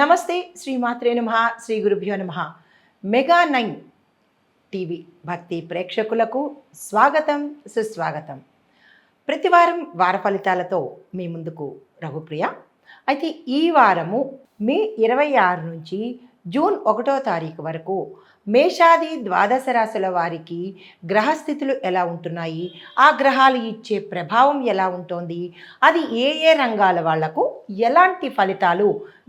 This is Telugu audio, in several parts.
నమస్తే శ్రీమాత్రే నమః శ్రీ గురుభ్యో నమః. మెగా 9 టీవీ భక్తి ప్రేక్షకులకు స్వాగతం సుస్వాగతం. ప్రతివారం వార ఫలితాలతో మీ ముందుకు రఘుప్రియ. అయితే ఈ వారము మే 26 నుంచి జూన్ 1వ తారీఖు వరకు మేషాది ద్వాదశ రాశుల వారికి గ్రహస్థితులు ఎలా ఉంటున్నాయి, ఆ గ్రహాలు ఇచ్చే ప్రభావం ఎలా ఉంటుంది, అది ఏ ఏ రంగాల వాళ్లకు ఎలాంటి ఫలితాలు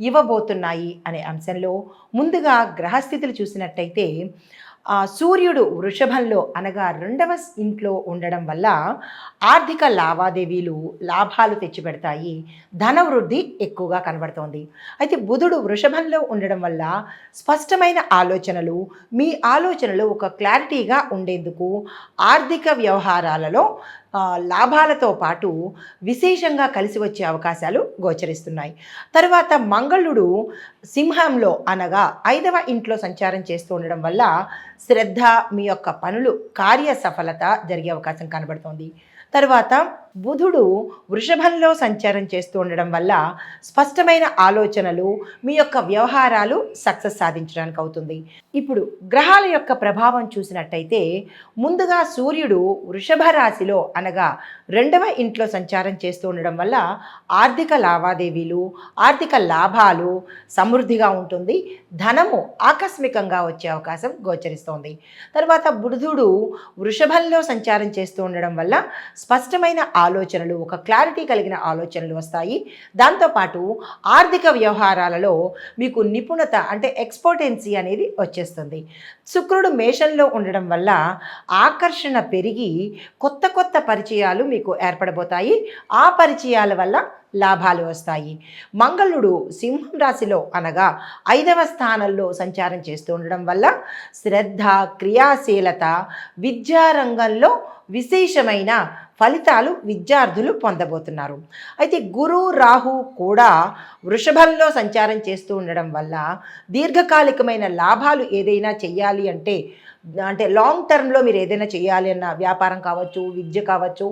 ఇవ్వబోతున్నాయి అనే అంశంలో ముందుగా గ్రహస్థితులు చూసినట్టయితే సూర్యుడు వృషభంలో అనగా 2వ ఇంట్లో ఉండడం వల్ల ఆర్థిక లావాదేవీలు లాభాలు తెచ్చిపెడతాయి, ధనవృద్ధి ఎక్కువగా కనబడుతోంది. అయితే బుధుడు వృషభంలో ఉండడం వల్ల స్పష్టమైన ఆలోచనలు, మీ ఆలోచనలు ఒక క్లారిటీగా ఉండేందుకు ఆర్థిక వ్యవహారాలలో లాభాలతో పాటు విశేషంగా కలిసి వచ్చే అవకాశాలు గోచరిస్తున్నాయి. తర్వాత మంగళుడు సింహంలో అనగా 5వ ఇంట్లో సంచారం చేస్తూ ఉండడం వల్ల శ్రద్ధ, మీ యొక్క పనులు కార్య సఫలత జరిగే అవకాశం కనబడుతోంది. తర్వాత బుధుడు వృషభంలో సంచారం చేస్తూ ఉండడం వల్ల స్పష్టమైన ఆలోచనలు, మీ యొక్క వ్యవహారాలు సక్సెస్ సాధించడానికి అవుతుంది. ఇప్పుడు గ్రహాల యొక్క ప్రభావం చూసినట్టయితే ముందుగా సూర్యుడు వృషభ రాశిలో అనగా 2వ ఇంట్లో సంచారం చేస్తూ ఉండడం వల్ల ఆర్థిక లావాదేవీలు, ఆర్థిక లాభాలు సమృద్ధిగా ఉంటుంది, ధనము ఆకస్మికంగా వచ్చే అవకాశం గోచరిస్తోంది. తర్వాత బుధుడు వృషభంలో సంచారం చేస్తూ ఉండడం వల్ల స్పష్టమైన ఆలోచనలు, ఒక క్లారిటీ కలిగిన ఆలోచనలు వస్తాయి. దాంతోపాటు ఆర్థిక వ్యవహారాలలో మీకు నిపుణత అంటే ఎక్స్పర్టెన్సీ అనేది వచ్చేస్తుంది. శుక్రుడు మేషంలో ఉండడం వల్ల ఆకర్షణ పెరిగి కొత్త కొత్త పరిచయాలు మీకు ఏర్పడబోతాయి, ఆ పరిచయాల వల్ల లాభాలు వస్తాయి. మంగళుడు సింహం రాశిలో అనగా 5వ స్థానంలో సంచారం చేస్తూ ఉండడం వల్ల శ్రద్ధ, క్రియాశీలత, విద్యారంగంలో విశేషమైన ఫలితాలు విద్యార్థులు పొందబోతున్నారు. అయితే గురు రాహు కూడా వృషభంలో సంచారం చేస్తూ ఉండడం వల్ల దీర్ఘకాలికమైన లాభాలు ఏదైనా చెయ్యాలి అంటే లాంగ్ టర్మ్లో మీరు ఏదైనా చేయాలి అన్న వ్యాపారం కావచ్చు, విద్య కావచ్చు,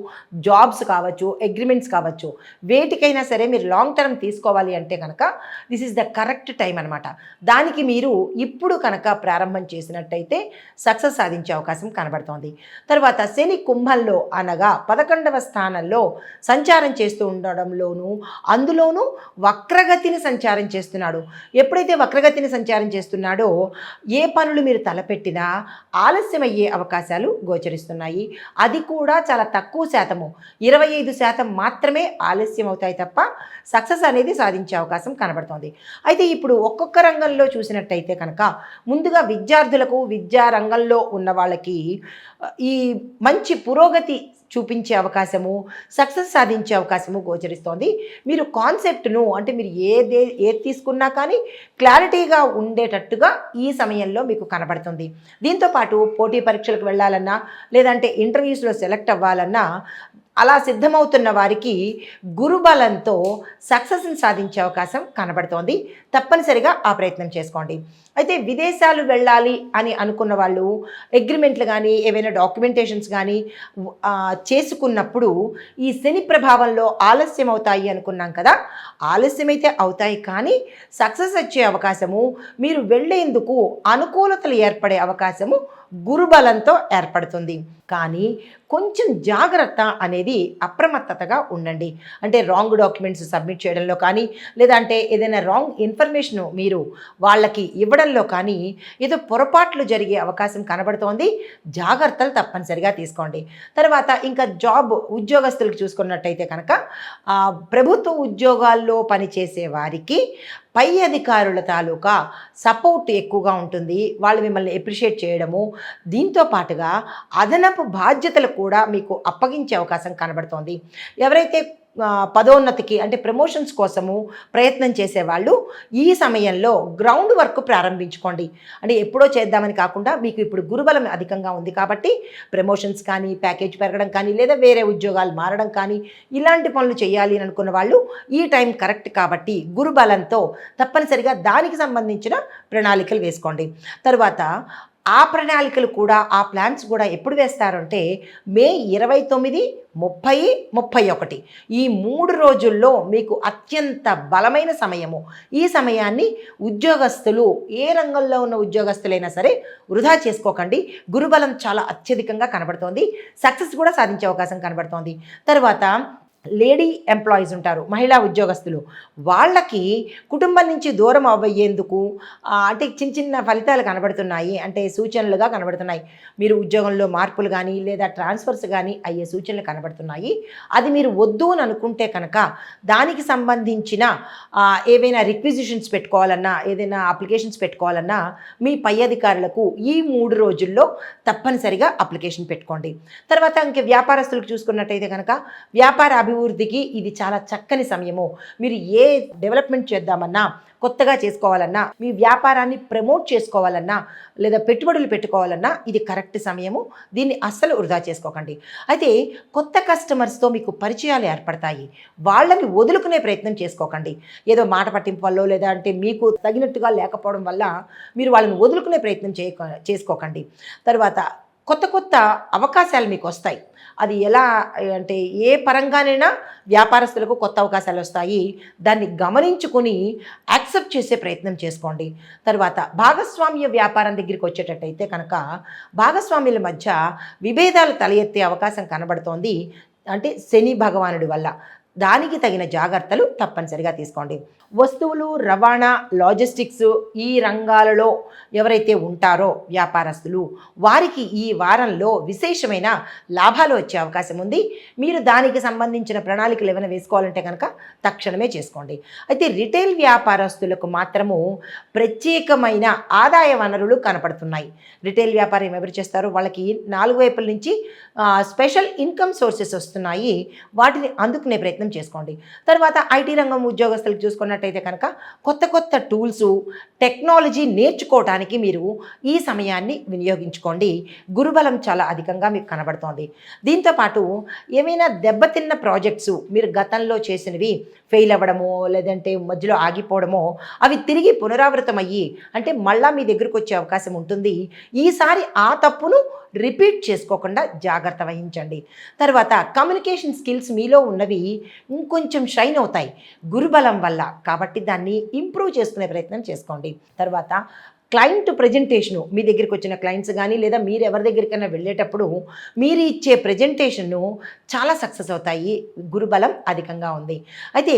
జాబ్స్ కావచ్చు, అగ్రిమెంట్స్ కావచ్చు, వేటికైనా సరే మీరు లాంగ్ టర్మ్ తీసుకోవాలి అంటే కనుక this is the correct time అనమాట. దానికి మీరు ఇప్పుడు కనుక ప్రారంభం చేసినట్టయితే సక్సెస్ సాధించే అవకాశం కనబడుతోంది. తర్వాత శని కుంభంలో అనగా 11వ స్థానంలో సంచారం చేస్తూ ఉండడంలోనూ అందులోనూ వక్రగతిని సంచారం చేస్తున్నాడు. ఎప్పుడైతే వక్రగతిని సంచారం చేస్తున్నాడో ఏ పనులు మీరు తలపెట్టినా ఆలస్యమయ్యే అవకాశాలు గోచరిస్తున్నాయి. అది కూడా చాలా తక్కువ శాతము, 25% మాత్రమే ఆలస్యం అవుతాయి తప్ప సక్సెస్ అనేది సాధించే అవకాశం కనబడుతోంది. అయితే ఇప్పుడు ఒక్కొక్క రంగంలో చూసినట్టయితే కనుక ముందుగా విద్యార్థులకు, విద్యా రంగంలో ఉన్న వాళ్ళకి ఈ మంచి పురోగతి చూపించే అవకాశము, సక్సెస్ సాధించే అవకాశము గోచరిస్తోంది. మీరు కాన్సెప్ట్ను అంటే మీరు ఏది తీసుకున్నా కానీ క్లారిటీగా ఉండేటట్టుగా ఈ సమయంలో మీకు కనబడుతుంది. దీంతోపాటు పోటీ పరీక్షలకు వెళ్ళాలన్నా లేదంటే ఇంటర్వ్యూస్లో సెలెక్ట్ అవ్వాలన్నా అలా సిద్ధమవుతున్న వారికి గురుబలంతో సక్సెస్ని సాధించే అవకాశం కనబడుతోంది. తప్పనిసరిగా ఆ ప్రయత్నం చేసుకోండి. అయితే విదేశాలు వెళ్ళాలి అని అనుకున్న వాళ్ళు అగ్రిమెంట్లు కానీ ఏవైనా డాక్యుమెంటేషన్స్ కానీ చేసుకున్నప్పుడు ఈ శని ప్రభావంలో ఆలస్యం అవుతాయి అనుకున్నాం కదా, ఆలస్యమైతే అవుతాయి కానీ సక్సెస్ వచ్చే అవకాశము, మీరు వెళ్ళేందుకు అనుకూలతలు ఏర్పడే అవకాశము గురుబలంతో ఏర్పడుతుంది. కానీ కొంచెం జాగ్రత్త అనేది అప్రమత్తతగా ఉండండి. అంటే రాంగ్ డాక్యుమెంట్స్ సబ్మిట్ చేయడంలో కానీ లేదంటే ఏదైనా రాంగ్ ఇన్ఫర్మేషన్ మీరు వాళ్ళకి ఇవ్వడంలో కానీ ఏదో పొరపాట్లు జరిగే అవకాశం కనబడుతోంది. జాగ్రత్తలు తప్పనిసరిగా తీసుకోండి. తర్వాత ఇంకా ఉద్యోగస్తులకు చూసుకున్నట్టయితే కనుక ప్రభుత్వ ఉద్యోగాల్లో పనిచేసే వారికి పై అధికారుల తాలూకా సపోర్ట్ ఎక్కువగా ఉంటుంది, వాళ్ళు మిమ్మల్ని ఎప్రిషియేట్ చేయడము, దీంతో పాటుగా అదనపు బాధ్యతలు కూడా మీకు అప్పగించే అవకాశం కనబడుతోంది. ఎవరైతే పదోన్నతికి అంటే ప్రమోషన్స్ కోసము ప్రయత్నం చేసేవాళ్ళు ఈ సమయంలో గ్రౌండ్ వర్క్ ప్రారంభించుకోండి. అంటే ఎప్పుడో చేద్దామని కాకుండా మీకు ఇప్పుడు గురుబలం అధికంగా ఉంది కాబట్టి ప్రమోషన్స్ కానీ, ప్యాకేజ్ పెరగడం కానీ, లేదా వేరే ఉద్యోగాలు మారడం కానీ ఇలాంటి పనులు చేయాలి అని అనుకున్న వాళ్ళు ఈ టైం కరెక్ట్ కాబట్టి గురుబలంతో తప్పనిసరిగా దానికి సంబంధించిన ప్రణాళికలు వేసుకోండి. తర్వాత ఆ ప్రణాళికలు కూడా, ఆ ప్లాన్స్ కూడా ఎప్పుడు వేస్తారంటే మే 29, 30, 31 ఈ 3 రోజుల్లో మీకు అత్యంత బలమైన సమయము. ఈ సమయాన్ని ఉద్యోగస్తులు, ఏ రంగంలో ఉన్న ఉద్యోగస్తులైనా సరే వృధా చేసుకోకండి. గురుబలం చాలా అత్యధికంగా కనబడుతోంది. సక్సెస్ కూడా సాధించే అవకాశం కనబడుతోంది. తర్వాత లేడీ ఎంప్లాయీస్ ఉంటారు, మహిళా ఉద్యోగస్తులు. వాళ్ళకి కుటుంబం నుంచి దూరం అవ్వయ్యేందుకు అంటే చిన్న చిన్న ఫలితాలు కనబడుతున్నాయి, అంటే సూచనలుగా కనబడుతున్నాయి. మీరు ఉద్యోగంలో మార్పులు కానీ లేదా ట్రాన్స్ఫర్స్ కానీ అయ్యే సూచనలు కనబడుతున్నాయి. అది మీరు వద్దు అని అనుకుంటే కనుక దానికి సంబంధించిన ఏవైనా రిక్విజిషన్స్ పెట్టుకోవాలన్నా, ఏదైనా అప్లికేషన్స్ పెట్టుకోవాలన్నా మీ పై అధికారులకు ఈ 3 రోజుల్లో తప్పనిసరిగా అప్లికేషన్ పెట్టుకోండి. తర్వాత ఇంక వ్యాపారస్తులకు చూసుకున్నట్టయితే కనుక వ్యాపార అభివృద్ధికి ఇది చాలా చక్కని సమయము. మీరు ఏ డెవలప్మెంట్ చేద్దామన్నా, కొత్తగా చేసుకోవాలన్నా, మీ వ్యాపారాన్ని ప్రమోట్ చేసుకోవాలన్నా లేదా పెట్టుబడులు పెట్టుకోవాలన్నా ఇది కరెక్ట్ సమయము. దీన్ని అస్సలు వృధా చేసుకోకండి. అయితే కొత్త కస్టమర్స్తో మీకు పరిచయాలు ఏర్పడతాయి. వాళ్ళని వదులుకునే ప్రయత్నం చేసుకోకండి. ఏదో మాట పట్టింపు వల్ల లేదా అంటే మీకు తగినట్టుగా లేకపోవడం వల్ల మీరు వాళ్ళని వదులుకునే ప్రయత్నం చేసుకోకండి. తర్వాత కొత్త కొత్త అవకాశాలు మీకు వస్తాయి. అది ఎలా అంటే ఏ పరంగానైనా వ్యాపారస్తులకు కొత్త అవకాశాలు వస్తాయి. దాన్ని గమనించుకొని యాక్సెప్ట్ చేసే ప్రయత్నం చేసుకోండి. తర్వాత భాగస్వామ్య వ్యాపారం దగ్గరికి వచ్చేటట్టయితే కనుక భాగస్వామ్యుల మధ్య విభేదాలు తల ఎత్తే అవకాశం కనబడుతోంది. అంటే శని భగవానుడి వల్ల. దానికి తగిన జాగ్రత్తలు తప్పనిసరిగా తీసుకోండి. వస్తువులు రవాణా, లాజిస్టిక్స్ ఈ రంగాలలో ఎవరైతే ఉంటారో వ్యాపారస్తులు, వారికి ఈ వారంలో విశేషమైన లాభాలు వచ్చే అవకాశం ఉంది. మీరు దానికి సంబంధించిన ప్రణాళికలు ఏమైనా వేసుకోవాలంటే కనుక తక్షణమే చేసుకోండి. అయితే రిటైల్ వ్యాపారస్తులకు మాత్రము ప్రత్యేకమైన ఆదాయ వనరులు కనపడుతున్నాయి. రిటైల్ వ్యాపారం ఎవరు చేస్తారో వాళ్ళకి 4 వైపుల నుంచి స్పెషల్ ఇన్కమ్ సోర్సెస్ వస్తున్నాయి. వాటిని అందుకునే ప్రయత్నం చేసుకోండి. తర్వాత ఐటీ రంగం ఉద్యోగస్తులకు చూసుకున్నట్టయితే కనుక కొత్త కొత్త టూల్స్, టెక్నాలజీ నేర్చుకోవడానికి మీరు ఈ సమయాన్ని వినియోగించుకోండి. గురుబలం చాలా అధికంగా మీకు కనబడుతోంది. దీంతోపాటు ఏమైనా దెబ్బతిన్న ప్రాజెక్ట్స్ మీరు గతంలో చేసినవి ఫెయిల్ అవ్వడమో లేదంటే మధ్యలో ఆగిపోవడమో అవి తిరిగి పునరావృతమయ్యి అంటే మళ్ళా మీ దగ్గరకు వచ్చే అవకాశం ఉంటుంది. ఈసారి ఆ తప్పును రిపీట్ చేసుకోకుండా జాగ్రత్త వహించండి. తర్వాత కమ్యూనికేషన్ స్కిల్స్ మీలో ఉన్నవి ఇంకొంచెం షైన్ అవుతాయి గురుబలం వల్ల. కాబట్టి దాన్ని ఇంప్రూవ్ చేసుకునే ప్రయత్నం చేసుకోండి. తర్వాత క్లయింట్ ప్రజెంటేషను, మీ దగ్గరికి వచ్చిన క్లయింట్స్ కానీ లేదా మీరు ఎవరి దగ్గరికైనా వెళ్ళేటప్పుడు మీరు ఇచ్చే ప్రజెంటేషన్ను చాలా సక్సెస్ అవుతాయి. గురుబలం అధికంగా ఉంది. అయితే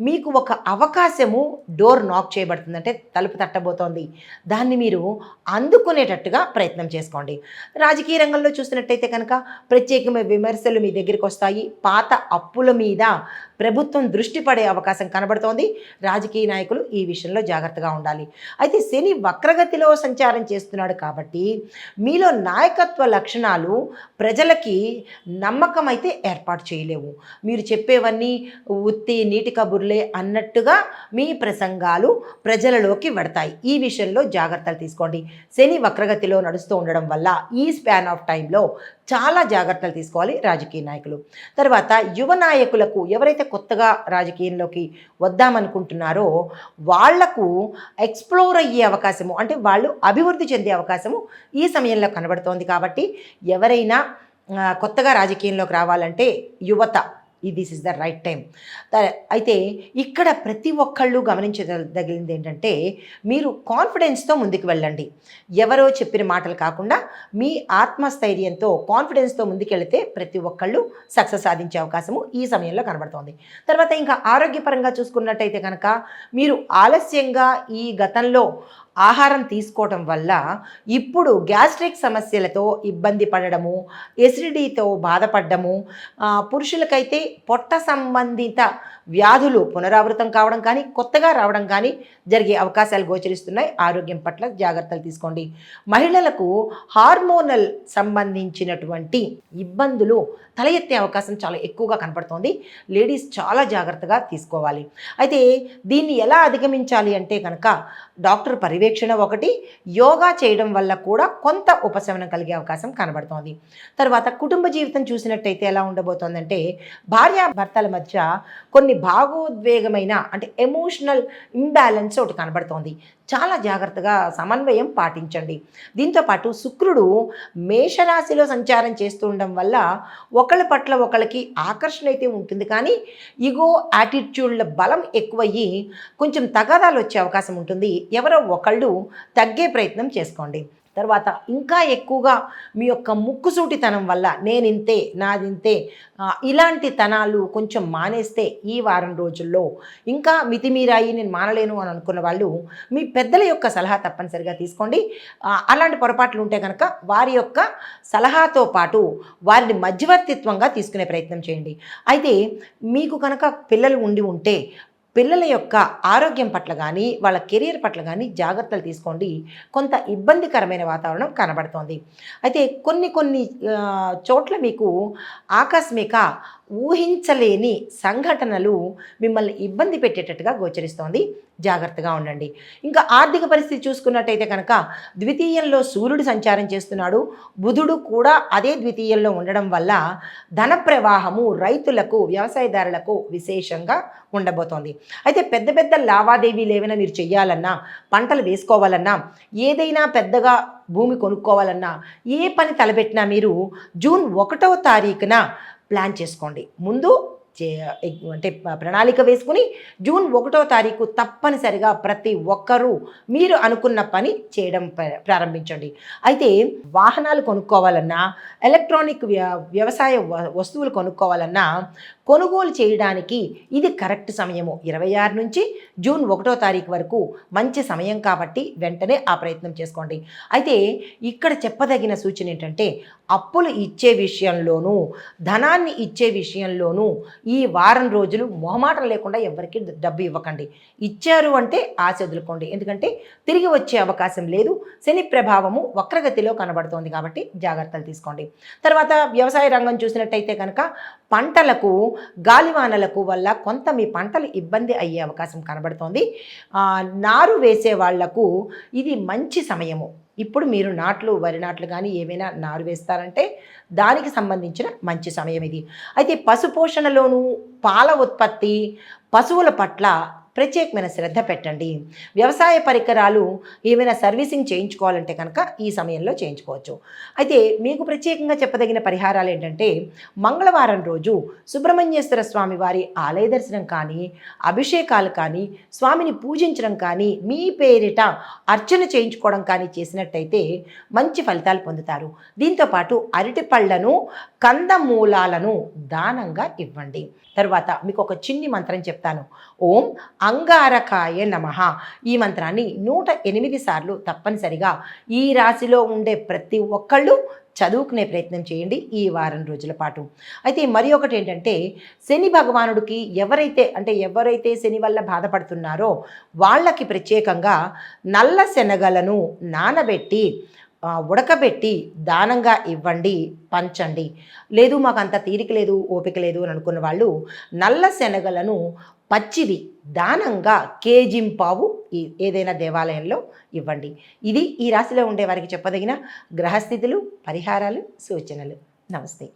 మీకు ఒక అవకాశము డోర్ నాక్ చేయబడుతుంది, అంటే తలుపు తట్టబోతోంది. దాన్ని మీరు అందుకునేటట్టుగా ప్రయత్నం చేసుకోండి. రాజకీయ రంగంలో చూసినట్టయితే కనుక ప్రత్యేకమైన విమర్శలు మీ దగ్గరికి వస్తాయి. పాత అప్పుల మీద ప్రభుత్వం దృష్టి పడే అవకాశం కనబడుతోంది. రాజకీయ నాయకులు ఈ విషయంలో జాగ్రత్తగా ఉండాలి. అయితే శని వక్రగతిలో సంచారం చేస్తున్నాడు కాబట్టి మీలో నాయకత్వ లక్షణాలు ప్రజలకి నమ్మకం అయితే ఏర్పాటు చేయలేవు. మీరు చెప్పేవన్నీ ఉత్తి నీటి కబుర్లే అన్నట్టుగా మీ ప్రసంగాలు ప్రజలలోకి వెడతాయి. ఈ విషయంలో జాగ్రత్తలు తీసుకోండి. శని వక్రగతిలో నడుస్తూ ఉండడం వల్ల ఈ స్పాన్ ఆఫ్ టైంలో చాలా జాగ్రత్తలు తీసుకోవాలి రాజకీయ నాయకులు. తర్వాత యువ నాయకులకు, ఎవరైతే కొత్తగా రాజకీయంలోకి వద్దామనుకుంటున్నారో వాళ్లకు ఎక్స్ప్లోర్ అయ్యే అవకాశము, అంటే వాళ్ళు అభివృద్ధి చెందే అవకాశము ఈ సమయంలో కనబడుతోంది. కాబట్టి ఎవరైనా కొత్తగా రాజకీయంలోకి రావాలంటే యువత this is the right time. అయితే ఇక్కడ ప్రతి ఒక్కళ్ళు గమనించదగినది ఏంటంటే మీరు కాన్ఫిడెన్స్తో ముందుకు వెళ్ళండి. ఎవరో చెప్పిన మాటలు కాకుండా మీ ఆత్మస్థైర్యంతో కాన్ఫిడెన్స్తో ముందుకెళ్తే ప్రతి ఒక్కళ్ళు సక్సెస్ సాధించే అవకాశము ఈ సమయంలో కనబడుతోంది. తర్వాత ఇంకా ఆరోగ్యపరంగా చూసుకున్నట్టయితే కనుక మీరు ఆలస్యంగా ఈ గతంలో ఆహారం తీసుకోవటం వల్ల ఇప్పుడు గ్యాస్ట్రిక్ సమస్యలతో ఇబ్బంది పడడము, ఎసిడిటీతో బాధపడము, పురుషులకైతే పొట్ట సంబంధిత వ్యాధులు పునరావృతం కావడం కానీ కొత్తగా రావడం కానీ జరిగే అవకాశాలు గోచరిస్తున్నాయి. ఆరోగ్యం పట్ల జాగ్రత్తలు తీసుకోండి. మహిళలకు హార్మోనల్ సంబంధించినటువంటి ఇబ్బందులు తల ఎత్తే అవకాశం చాలా ఎక్కువగా కనపడుతోంది. లేడీస్ చాలా జాగ్రత్తగా తీసుకోవాలి. అయితే దీన్ని ఎలా అధిగమించాలి అంటే కనుక డాక్టర్ పరివేక్షణ పర్యవేక్షణ ఒకటి, యోగా చేయడం వల్ల కూడా కొంత ఉపశమనం కలిగే అవకాశం కనబడుతోంది. తర్వాత కుటుంబ జీవితం చూసినట్టయితే ఎలా ఉండబోతోందంటే, భార్యాభర్తల మధ్య కొన్ని భావోద్వేగమైన అంటే ఎమోషనల్ ఇంబ్యాలెన్స్ ఒకటి కనబడుతోంది. చాలా జాగ్రత్తగా సమన్వయం పాటించండి. దీంతోపాటు శుక్రుడు మేషరాశిలో సంచారం చేస్తూ ఉండడం వల్ల ఒకళ్ళ పట్ల ఒకళ్ళకి ఆకర్షణ అయితే ఉంటుంది, కానీ ఈగో యాటిట్యూడ్ల బలం ఎక్కువయ్యి కొంచెం తగాదాలు వచ్చే అవకాశం ఉంటుంది. ఎవరో ఒకళ్ళు తగ్గే ప్రయత్నం చేసుకోండి. తర్వాత ఇంకా ఎక్కువగా మీ యొక్క ముక్కుసూటితనం వల్ల నేనింతే నాదింతే ఇలాంటి తనాలు కొంచెం మానేస్తే ఈ వారం రోజుల్లో, ఇంకా మితిమీరాయి నేను మానలేను అని అనుకున్న వాళ్ళు మీ పెద్దల యొక్క సలహా తప్పనిసరిగా తీసుకోండి. అలాంటి పొరపాట్లు ఉంటే కనుక వారి యొక్క సలహాతో పాటు వారిని మధ్యవర్తిత్వంగా తీసుకునే ప్రయత్నం చేయండి. అయితే మీకు కనుక పిల్లలు ఉంటే పిల్లల యొక్క ఆరోగ్యం పట్ల కానీ వాళ్ళ కెరీర్ పట్ల కానీ జాగ్రత్తలు తీసుకోండి. కొంత ఇబ్బందికరమైన వాతావరణం కనబడుతోంది. అయితే కొన్ని చోట్ల మీకు ఆకస్మిక ఊహించలేని సంఘటనలు మిమ్మల్ని ఇబ్బంది పెట్టేటట్టుగా గోచరిస్తోంది. జాగ్రత్తగా ఉండండి. ఇంకా ఆర్థిక పరిస్థితి చూసుకున్నట్టయితే కనుక ద్వితీయంలో సూర్యుడు సంచారం చేస్తున్నాడు. బుధుడు కూడా అదే ద్వితీయంలో ఉండడం వల్ల ధన ప్రవాహము రైతులకు, వ్యవసాయదారులకు విశేషంగా ఉండబోతోంది. అయితే పెద్ద పెద్ద లావాదేవీలు ఏమైనా మీరు చేయాలన్నా, పంటలు వేసుకోవాలన్నా, ఏదైనా పెద్దగా భూమి కొనుక్కోవాలన్నా, ఏ పని తలపెట్టినా మీరు జూన్ 1వ తారీఖున ప్లాన్ చేసుకోండి. ముందు అంటే ప్రణాళిక వేసుకుని జూన్ 1వ తారీఖు తప్పనిసరిగా ప్రతి ఒక్కరూ మీరు అనుకున్న పని చేయడం ప్రారంభించండి. అయితే వాహనాలు కొనుక్కోవాలన్నా, ఎలక్ట్రానిక్ వ్యవసాయ వస్తువులు కొనుక్కోవాలన్నా కొనుగోలు చేయడానికి ఇది కరెక్ట్ సమయము. 26 నుంచి జూన్ 1వ తారీఖు వరకు మంచి సమయం కాబట్టి వెంటనే ఆ ప్రయత్నం చేసుకోండి. అయితే ఇక్కడ చెప్పదగిన సూచన ఏంటంటే, అప్పులు ఇచ్చే విషయంలోనూ ధనాన్ని ఇచ్చే విషయంలోనూ ఈ వారం రోజులు మొహమాటం లేకుండా ఎవరికి డబ్బు ఇవ్వకండి. ఇచ్చారు అంటే ఆశ వదులుకోండి, ఎందుకంటే తిరిగి వచ్చే అవకాశం లేదు. శని ప్రభావము వక్రగతిలో కనబడుతోంది కాబట్టి జాగ్రత్తలు తీసుకోండి. తర్వాత వ్యవసాయ రంగం చూసినట్టయితే కనుక పంటలకు గాలివానలకు వల్ల కొంత మీ పంటలు ఇబ్బంది అయ్యే అవకాశం కనబడుతోంది. నారు వేసే వాళ్లకు ఇది మంచి సమయము. ఇప్పుడు మీరు వరి నాట్లు కానీ ఏమైనా నారు వేస్తారంటే దానికి సంబంధించిన మంచి సమయం ఇది. అయితే పశుపోషణలోను, పాల ఉత్పత్తి, పశువుల పట్ల ప్రత్యేకమైన శ్రద్ధ పెట్టండి. వ్యవసాయ పరికరాలు ఏమైనా సర్వీసింగ్ చేయించుకోవాలంటే కనుక ఈ సమయంలో చేయించుకోవచ్చు. అయితే మీకు ప్రత్యేకంగా చెప్పదగిన పరిహారాలు ఏంటంటే, మంగళవారం రోజు సుబ్రహ్మణ్యేశ్వర స్వామి వారి ఆలయ దర్శనం కానీ, అభిషేకాలు కానీ, స్వామిని పూజించడం కానీ, మీ పేరిట అర్చన చేయించుకోవడం కానీ చేసినట్టయితే మంచి ఫలితాలు పొందుతారు. దీంతోపాటు అరటి పళ్ళను, కందమూలాలను దానంగా ఇవ్వండి. తర్వాత మీకు ఒక చిన్ని మంత్రం చెప్తాను. ఓం అంగారకాయ నమః. ఈ మంత్రాన్ని 108 సార్లు తప్పనిసరిగా ఈ రాశిలో ఉండే ప్రతి ఒక్కళ్ళు చదువుకునే ప్రయత్నం చేయండి ఈ వారం రోజుల పాటు. అయితే మరి ఒకటి ఏంటంటే, శని భగవానుడికి ఎవరైతే శని వల్ల బాధపడుతున్నారో వాళ్ళకి ప్రత్యేకంగా నల్ల శనగలను నానబెట్టి ఉడకబెట్టి దానంగా ఇవ్వండి, పంచండి. లేదు మాకు అంత తీరిక లేదు, ఓపిక లేదు అని అనుకున్న వాళ్ళు నల్ల శనగలను పచ్చివి దానంగా కేజింపావు ఏదైనా దేవాలయంలో ఇవ్వండి. ఇది ఈ రాశిలో ఉండే వారికి చెప్పదగిన గ్రహస్థితులు, పరిహారాలు, సూచనలు. నమస్తే.